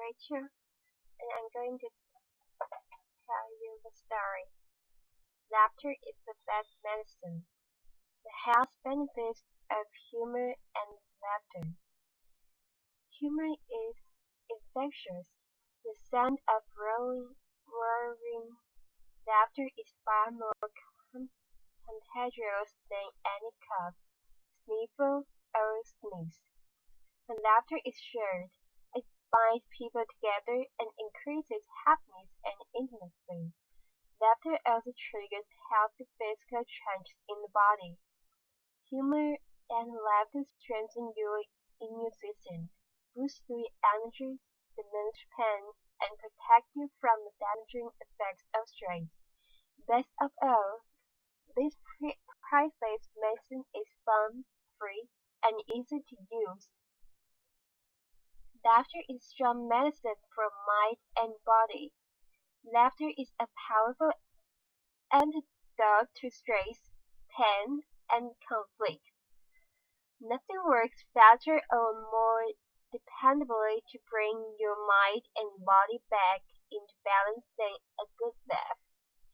Rachel, and I'm going to tell you the story. Laughter is the best medicine. The health benefits of humor and laughter. Humor is infectious. The sound of roaring laughter is far more contagious than any cough, sniffle, or sneeze. When laughter is shared, it binds people together and increases happiness and intimacy. Laughter also triggers healthy physical changes in the body. Humor and laughter strengthen your immune system, boost your energy, diminish pain, and protect you from the damaging effects of stress. Best of all, this priceless medicine is fun, free, and easy to use. Laughter is strong medicine for mind and body. Laughter is a powerful antidote to stress, pain, and conflict. Nothing works faster or more dependably to bring your mind and body back into balance than a good laugh.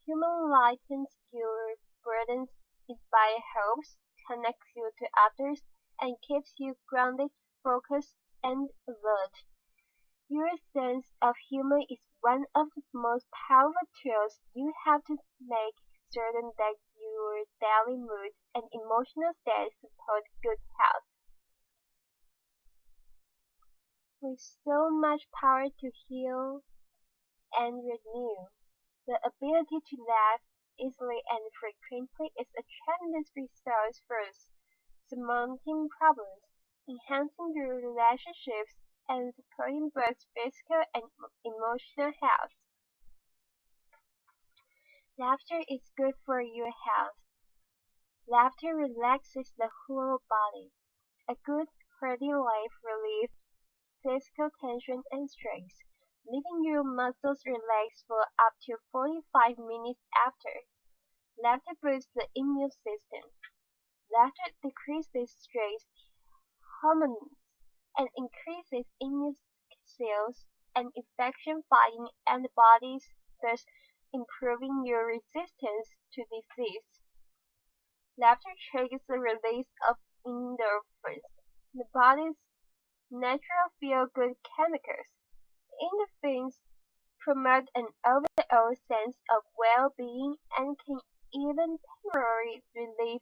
Humor lightens your burdens, inspires hopes, connects you to others, and keeps you grounded, focused, and alert. Your sense of humor is one of the most powerful tools you have to make certain that your daily mood and emotional state support good health. With so much power to heal and renew, the ability to laugh easily and frequently is a tremendous resource for surmounting problems, enhancing your relationships, and supporting both physical and emotional health. Laughter is good for your health. Laughter relaxes the whole body. A good, hearty laugh relieves physical tension and stress, leaving your muscles relaxed for up to 45 minutes after. Laughter boosts the immune system. Laughter decreases stress hormones and increases immune cells and infection-fighting antibodies, thus improving your resistance to disease. Laughter triggers the release of endorphins, the body's natural feel-good chemicals. Endorphins promote an overall sense of well-being and can even temporarily relieve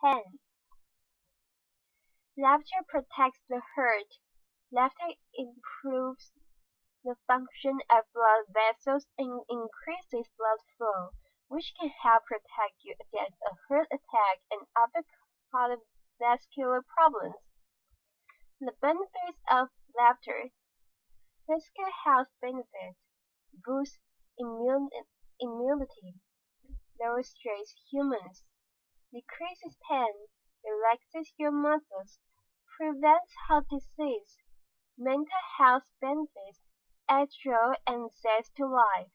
pain. Laughter protects the heart. Laughter improves the function of blood vessels and increases blood flow, which can help protect you against a heart attack and other cardiovascular problems. The benefits of laughter: physical health benefits, boosts immunity, lowers stress hormones, decreases pain, relaxes your muscles, prevents heart disease, mental health benefits, adds joy and zest to life,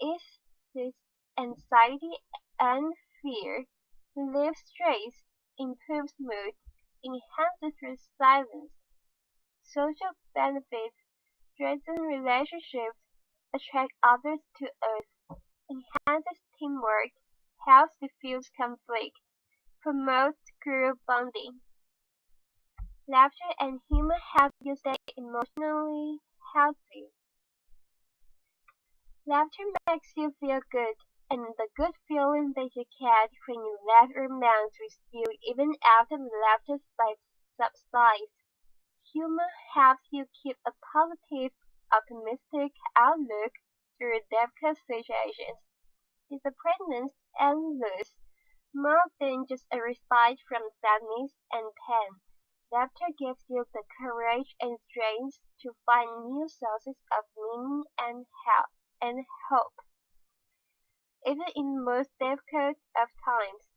eases anxiety and fear, relieves stress, improves mood, enhances resilience, social benefits, strengthens relationships, attract others to us, enhances teamwork, helps diffuse conflict, promotes group bonding. Laughter and humor help you stay emotionally healthy. Laughter makes you feel good, and the good feeling that you get when you laugh remains with you even after the laughter subsides. Humor helps you keep a positive, optimistic outlook through difficult situations. Disappointments and loss, more than just a respite from sadness and pain. Laughter gives you the courage and strength to find new sources of meaning and hope. Even in the most difficult of times,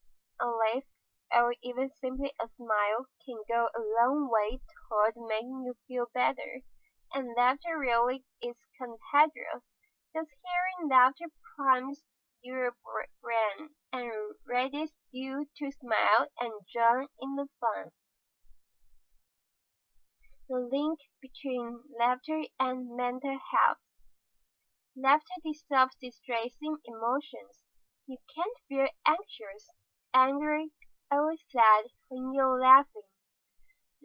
a laugh or even simply a smile can go a long way toward making you feel better. And laughter really is contagious. Just hearing laughter primes your brain and readies you to smile and join in the fun. The link between laughter and mental health. Laughter dissolves distressing emotions. You can't feel anxious, angry, or sad when you're laughing.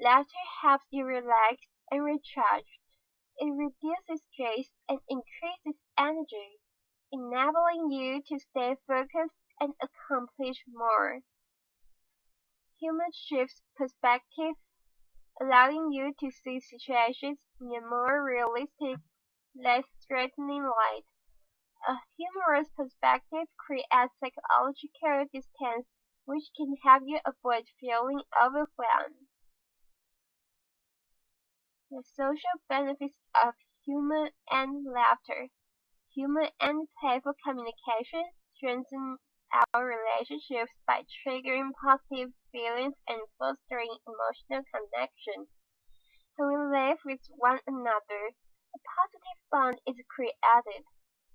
Laughter helps you relax and recharge. It reduces stress and increases energy, enabling you to stay focused and accomplish more. Humor shifts perspective, allowing you to see situations in a more realistic, less threatening light. A humorous perspective creates psychological distance, which can help you avoid feeling overwhelmed. The social benefits of humor and laughter. Humor and playful communication strengthen our relationships by triggering positive feelings and fostering emotional connection. When we laugh with one another, a positive bond is created.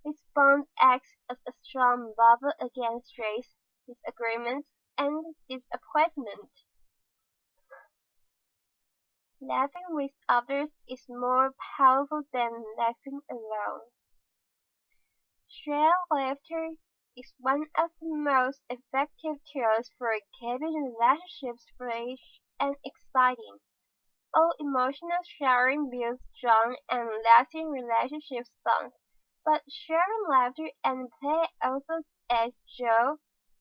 This bond acts as a strong buffer against stress, disagreements, and disappointment. Laughing with others is more powerful than laughing alone. Shared laughter is one of the most effective tools for keeping relationships fresh and exciting. All emotional sharing builds strong and lasting relationships bonds, but sharing laughter and play also adds joy,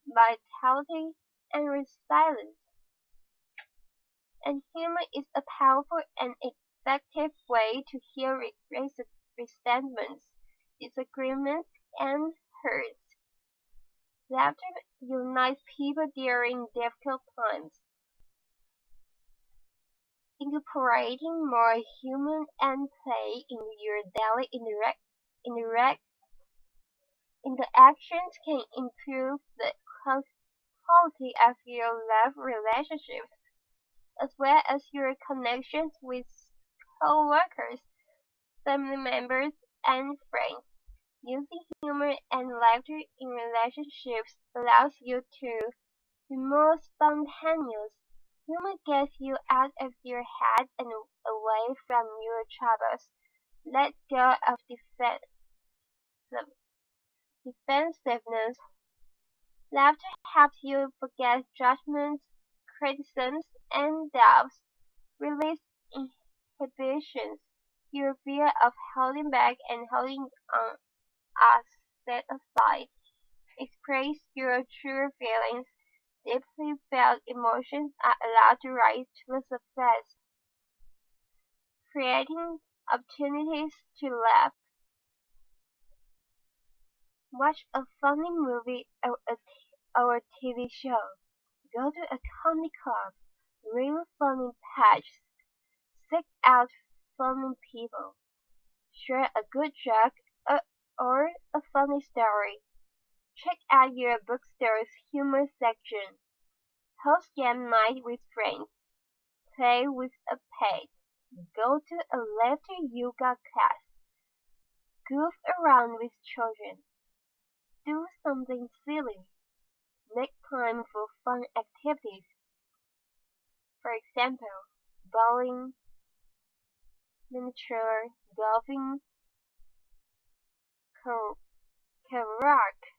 vitality, and resilience. And humor is a powerful and effective way to heal resentments, disagreements, and hurts. Laughter unites people during difficult times. Incorporating more humor and play in your daily interact, interactions can improve the quality of your love relationships, as well as your connections with co-workers, family members, and friends. Using humor and laughter in relationships allows you to be more spontaneous. Humor gets you out of your head and away from your troubles. Let go of defensiveness. Laughter helps you forget judgments, criticisms, and doubts. Release inhibitions. Your fear of holding back and holding on are set aside. Express your true feelings. Deeply felt emotions are allowed to rise to the surface, creating opportunities to laugh. Watch a funny movie or TV show. Go to a comedy club. Read funny pages. Seek out funny people. Share a good joke or a funny story. Check out your bookstore's humor section. Host game night with friends. Play with a pet. Go to a laughter yoga class. Goof around with children. Do something silly. Make time for fun activities. For example, bowling, miniature golfing, karaoke.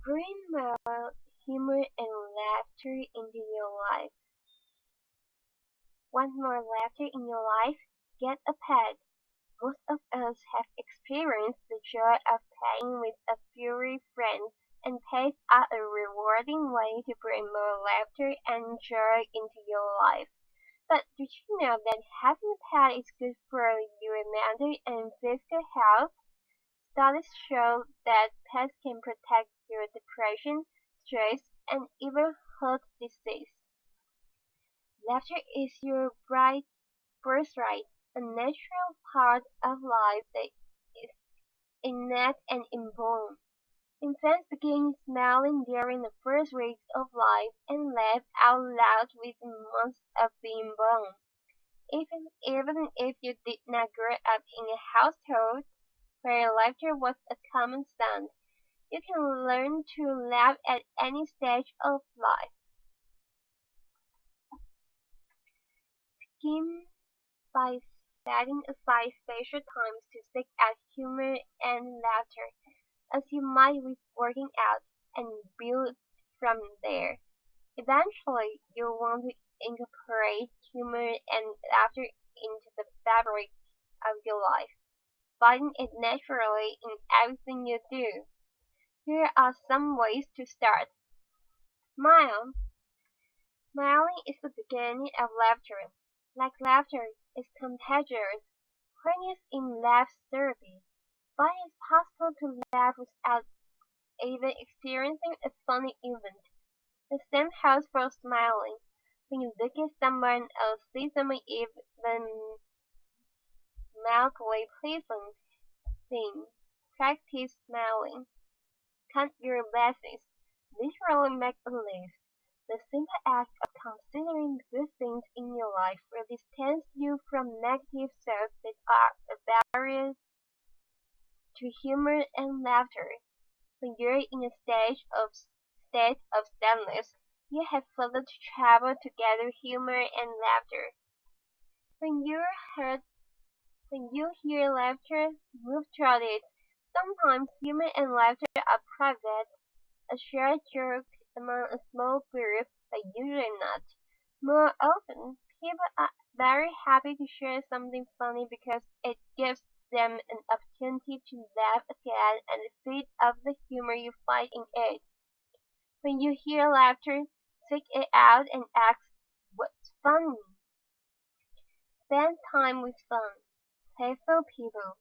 Bring more humor and laughter into your life. Want more laughter in your life? Get a pet. Most of us have experienced the joy of playing with a furry friend, and pets are a rewarding way to bring more laughter and joy into your life. But did you know that having a pet is good for your mental and physical health? Studies show that pets can protect your depression, stress, and even heart disease. Laughter is your bright birthright, a natural part of life that is innate and inborn. Infants begin smiling during the first weeks of life and laugh out loud within months of being born. Even if you did not grow up in a household where laughter was a common sound, you can learn to laugh at any stage of life. Begin by setting aside special times to seek out humor and laughter, as you might with working out, and build from there. Eventually, you'll want to incorporate humor and laughter into the fabric of your life, finding it naturally in everything you do. Here are some ways to start. Smile. Smiling is the beginning of laughter. Like laughter is contagious. Genius in laugh therapy. But it's possible to laugh without even experiencing a funny event. The same holds for smiling. When you look at someone or see someone even mildly pleasant thing, practice smiling. Count your blessings. This really makes a list. The simple act of considering the good things in your life really stands you from negative thoughts that are a barrier to humor and laughter. When you're in a state of sadness, you have further to travel to gather humor and laughter. When you're hurt, when you hear laughter, move toward it. Sometimes humor and laughter are private, a shared joke among a small group, but usually not. More often, people are very happy to share something funny because it gives them an opportunity to laugh again and feed off the humor you find in it. When you hear laughter, seek it out and ask, what's funny? Spend time with fun, playful people.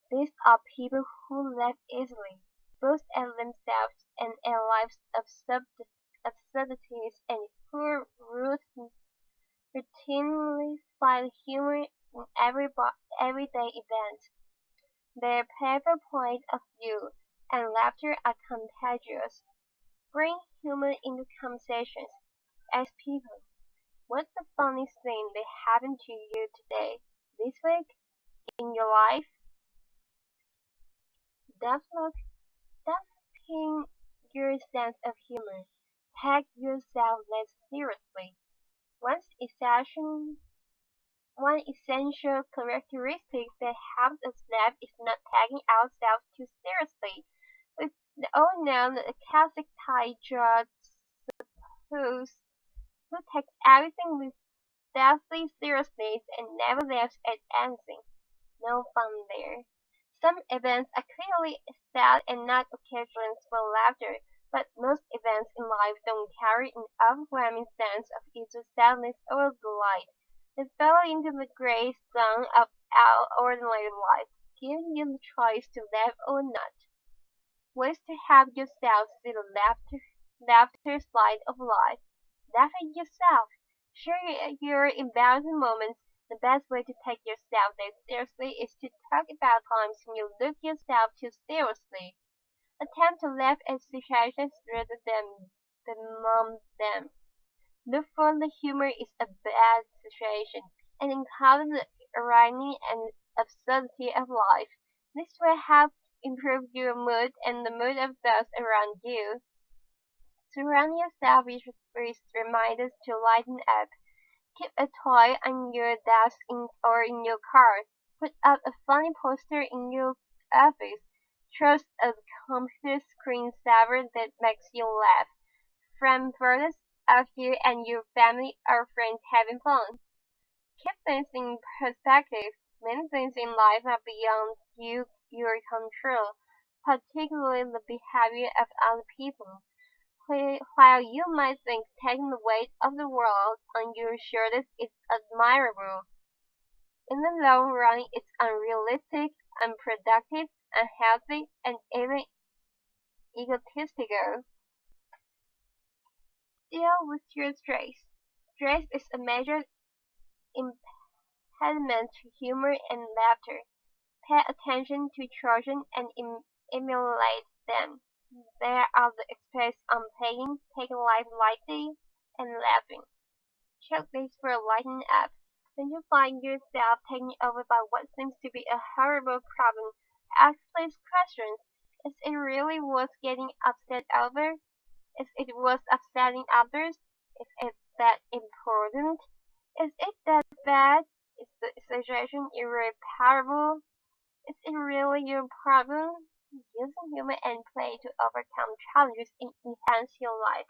These are people who laugh easily, both at themselves and at life's absurdities, and who routinely find humor in everyday events. Their playful point of view and laughter are contagious. Bring humor into conversations. Ask people, what's the funniest thing that happened to you today, this week, in your life? Develop developing your sense of humor. Take yourself less seriously. One essential, one essential characteristic that helps us laugh is not taking ourselves too seriously. We all know the classic Thai joke who's who takes everything with deathly seriousness and never laughs at anything. No fun there. Some events are clearly sad and not occasions for laughter, but most events in life don't carry an overwhelming sense of either sadness or delight. They fall into the gray zone of our ordinary life, giving you the choice to laugh or not. Ways to help yourself see the laughter side of life. Laugh at yourself. Share your embarrassing moments. The best way to take yourself less seriously is to talk about times when you look yourself too seriously. Attempt to laugh at situations rather than bemoan them. Look for the humor in a bad situation and encounter the irony and absurdity of life. This will help improve your mood and the mood of those around you. Surround yourself with reminders to lighten up. Keep a toy on your desk or in your car. Put up a funny poster in your office. Trust a computer screensaver that makes you laugh. From photos of you and your family or friends having fun. Keep things in perspective. Many things in life are beyond your control, particularly the behavior of other people. While you might think taking the weight of the world on your shoulders is admirable, in the long run it's unrealistic, unproductive, unhealthy, and even egotistical. Deal with your stress. Stress is a major impediment to humor and laughter. Pay attention to children and emulate them. They are the experts on playing, taking life lightly, and laughing. Checklists for lighten up. When you find yourself taken over by what seems to be a horrible problem, ask these questions. Is it really worth getting upset over? Is it worth upsetting others? Is it that important? Is it that bad? Is the situation irreparable? Is it really your problem? Using humor and play to overcome challenges and enhance your life.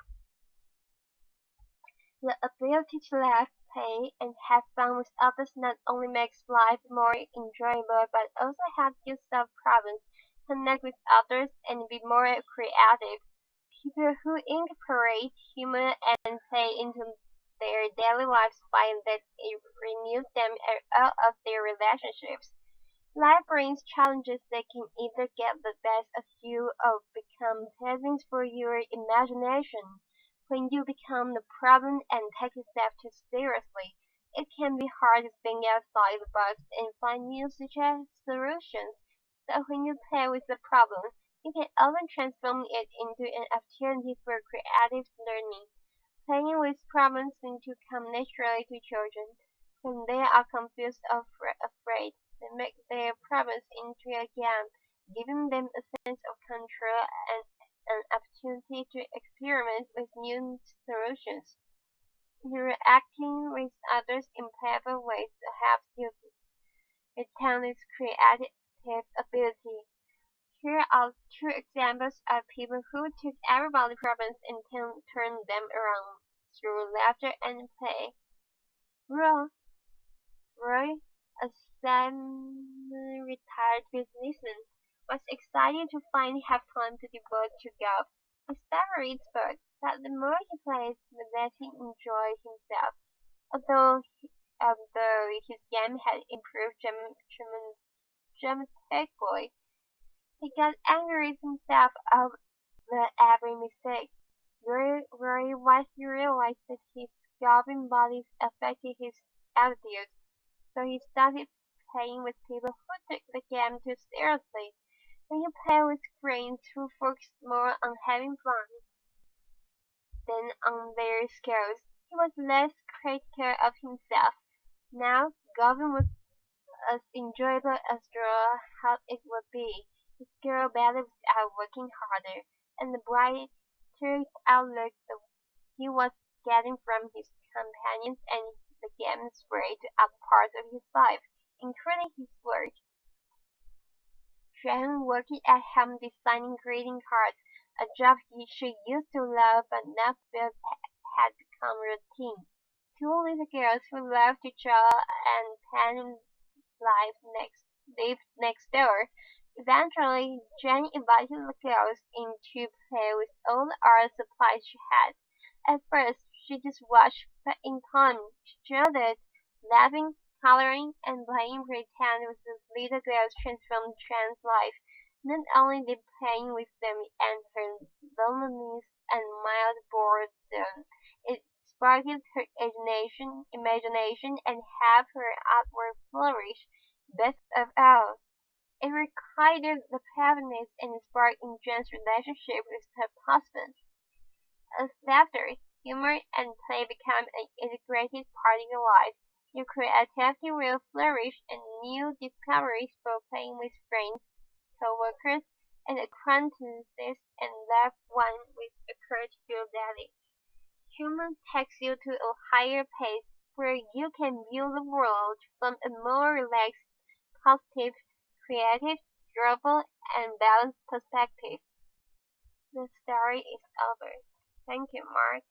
The ability to laugh, play, and have fun with others not only makes life more enjoyable but also helps you solve problems, connect with others, and be more creative. People who incorporate humor and play into their daily lives find that it renews them out of their relationships. Life brings challenges that can either get the best of you or become pleasant for your imagination. When you become the problem and take yourself too seriously, it can be hard to think outside the box and find new solutions. So when you play with the problem, you can often transform it into an opportunity for creative learning. Playing with problems seems to come naturally to children. When they are confused or afraid, they make their problems into a game, giving them a sense of control and an opportunity to experiment with new solutions. Interacting with others in playful ways helps you retain this creative ability. Here are two examples of people who took everybody's problems and turned them around through laughter and play. Roy, Roy, a semi-retired businessman, was excited to finally have time to devote to golf, his favorite sport, but the more he played, the less he enjoyed himself. Although, although his game had improved dramatically, he got angry with himself over every mistake. Rory wisely realized that his golfing bodies affected his attitude, so he started playing with people who took the game too seriously. When you play with friends who focus more on having fun than on their skills, he was less critical of himself. Now, golfing was as enjoyable as Dora hoped it would be. He scored better without working harder, and the brighter outlook that he was getting from his companions and the game spread to other parts of his life, including his work. Sharon worked at home designing greeting cards, a job she used to love but now felt had become routine. Two little girls who loved to draw and paint lived next door. Eventually, Jenny invited the girls in to play with all the art supplies she had. At first, she just watched, but in time, she joined it, laughing, coloring, and playing pretend with the little girls transformed Jen's life. Not only did playing with them end her loneliness and mild boredom, it sparked her imagination and helped her artwork flourish. Best of all, it rekindled the happiness and sparked in Jen's relationship with her husband. As laughter, humor, and play become an integrated part of your life, your creativity will flourish and new discoveries for playing with friends, co-workers, and acquaintances and loved ones will occur to you daily. Humor takes you to a higher pace where you can view the world from a more relaxed, positive, creative, joyful, and balanced perspective. The story is over. Thank you, Mark.